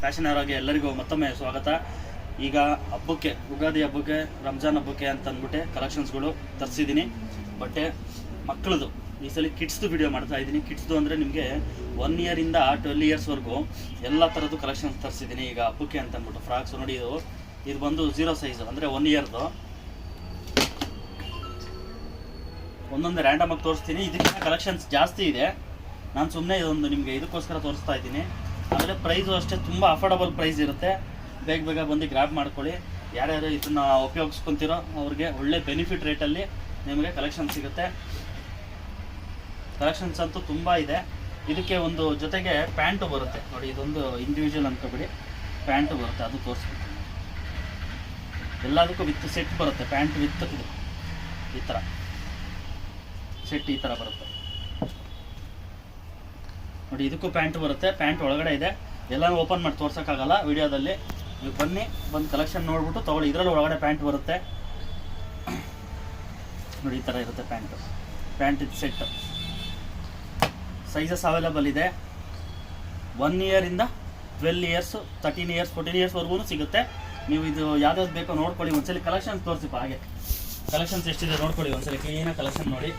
Fashion ಅವರಾಗಿ ಎಲ್ಲರಿಗೂ ಮತ್ತೊಮ್ಮೆ ಸ್ವಾಗತ. ಈಗ ಹಬ್ಬಕ್ಕೆ, ಯುಗಾದಿ ಹಬ್ಬಕ್ಕೆ, ರಂಜಾನ್ ಹಬ್ಬಕ್ಕೆ ಅಂತ ಅಂದ್ಬಿಟ್ಟು ಕಲೆಕ್ಷನ್ಸ್ಗಳು ತರಿಸಿದ್ದೀನಿ. ಬಟ್ಟೆ ಮಕ್ಕಳದು ಈ ಸಲ ಕಿಡ್ಸ್ದು ವಿಡಿಯೋ ಮಾಡ್ತಾ ಇದ್ದೀನಿ. ಕಿಡ್ಸ್ದು ಅಂದರೆ ನಿಮಗೆ 1 ಇಯರಿಂದ 12 ಇಯರ್ಸ್ವರೆಗೂ ಎಲ್ಲ ಥರದ್ದು ಕಲೆಕ್ಷನ್ಸ್ ತರಿಸಿದ್ದೀನಿ ಈಗ ಹಬ್ಬಕ್ಕೆ ಅಂತ ಅಂದ್ಬಿಟ್ಟು. ಫ್ರಾಕ್ಸ್ ನೋಡಿ, ಇದು ಬಂದು 0 ಸೈಜು ಅಂದರೆ 1 ಇಯರ್ದು. ಒಂದೊಂದು ರ್ಯಾಂಡಮ್ ಆಗಿ ತೋರಿಸ್ತೀನಿ. ಇದಕ್ಕಿಂತ ಕಲೆಕ್ಷನ್ಸ್ ಜಾಸ್ತಿ ಇದೆ. ನಾನು ಸುಮ್ಮನೆ ಇದೊಂದು ನಿಮಗೆ ಇದಕ್ಕೋಸ್ಕರ ತೋರಿಸ್ತಾ ಇದ್ದೀನಿ. ಆದರೆ ಪ್ರೈಸು ಅಷ್ಟೇ ತುಂಬ ಅಫೋರ್ಡಬಲ್ ಪ್ರೈಸ್ ಇರುತ್ತೆ. ಬೇಗ ಬಂದು ಗ್ರ್ಯಾಬ್ ಮಾಡ್ಕೊಳ್ಳಿ. ಯಾರ್ಯಾರು ಇದನ್ನು ಉಪಯೋಗಿಸ್ಕೊತಿರೋ ಅವ್ರಿಗೆ ಒಳ್ಳೆ ಬೆನಿಫಿಟ್ ರೇಟಲ್ಲಿ ನಿಮಗೆ ಕಲೆಕ್ಷನ್ ಸಿಗುತ್ತೆ. ಕಲೆಕ್ಷನ್ಸ್ ಅಂತೂ ತುಂಬ ಇದೆ. ಇದಕ್ಕೆ ಒಂದು ಜೊತೆಗೆ ಪ್ಯಾಂಟು ಬರುತ್ತೆ ನೋಡಿ. ಇದೊಂದು ಇಂಡಿವಿಜುವಲ್ ಅನ್ಕೋಬಿಡಿ, ಪ್ಯಾಂಟು ಬರುತ್ತೆ, ಅದು ತೋರಿಸ್ಬೇಕು. ಎಲ್ಲದಕ್ಕೂ ವಿತ್ ಸೆಟ್ ಬರುತ್ತೆ. ಪ್ಯಾಂಟ್ ವಿತ್ ಇದು ಈ ಥರ ಸೆಟ್ ಈ ಥರ ಬರುತ್ತೆ ನೋಡಿ. ಇದಕ್ಕೂ ಪ್ಯಾಂಟ್ ಬರುತ್ತೆ, ಪ್ಯಾಂಟ್ ಒಳಗಡೆ ಇದೆ. ಎಲ್ಲನೂ ಓಪನ್ ಮಾಡಿ ತೋರ್ಸೋಕ್ಕಾಗಲ್ಲ ವಿಡಿಯೋದಲ್ಲಿ. ನೀವು ಬಂದು ಕಲೆಕ್ಷನ್ ನೋಡ್ಬಿಟ್ಟು ತೊಗೊಳ್ಳಿ. ಇದರಲ್ಲಿ ಒಳಗಡೆ ಪ್ಯಾಂಟ್ ಬರುತ್ತೆ ನೋಡಿ. ಈ ಥರ ಇರುತ್ತೆ ಪ್ಯಾಂಟ್ ಇದು ಸೆಟ್. ಸೈಜಸ್ ಅವೈಲೇಬಲ್ ಇದೆ. 1 ಇಯರಿಂದ 12 ಇಯರ್ಸು, 13 ಇಯರ್ಸ್, 14 ಇಯರ್ಸ್ವರೆಗೂ ಸಿಗುತ್ತೆ. ನೀವು ಇದು ಯಾವ್ದಾವ್ದು ಬೇಕೋ ನೋಡ್ಕೊಳ್ಳಿ. ಒಂದ್ಸಲಿ ಕಲೆಕ್ಷನ್ಸ್ ತೋರಿಸಿಪ್ಪ. ಹಾಗೆ ಕಲೆಕ್ಷನ್ಸ್ ಎಷ್ಟಿದೆ ನೋಡ್ಕೊಳ್ಳಿ. ಒಂದ್ಸಲಿ ಕ್ಲೀನಾಗಿ ಕಲೆಕ್ಷನ್ ನೋಡಿ.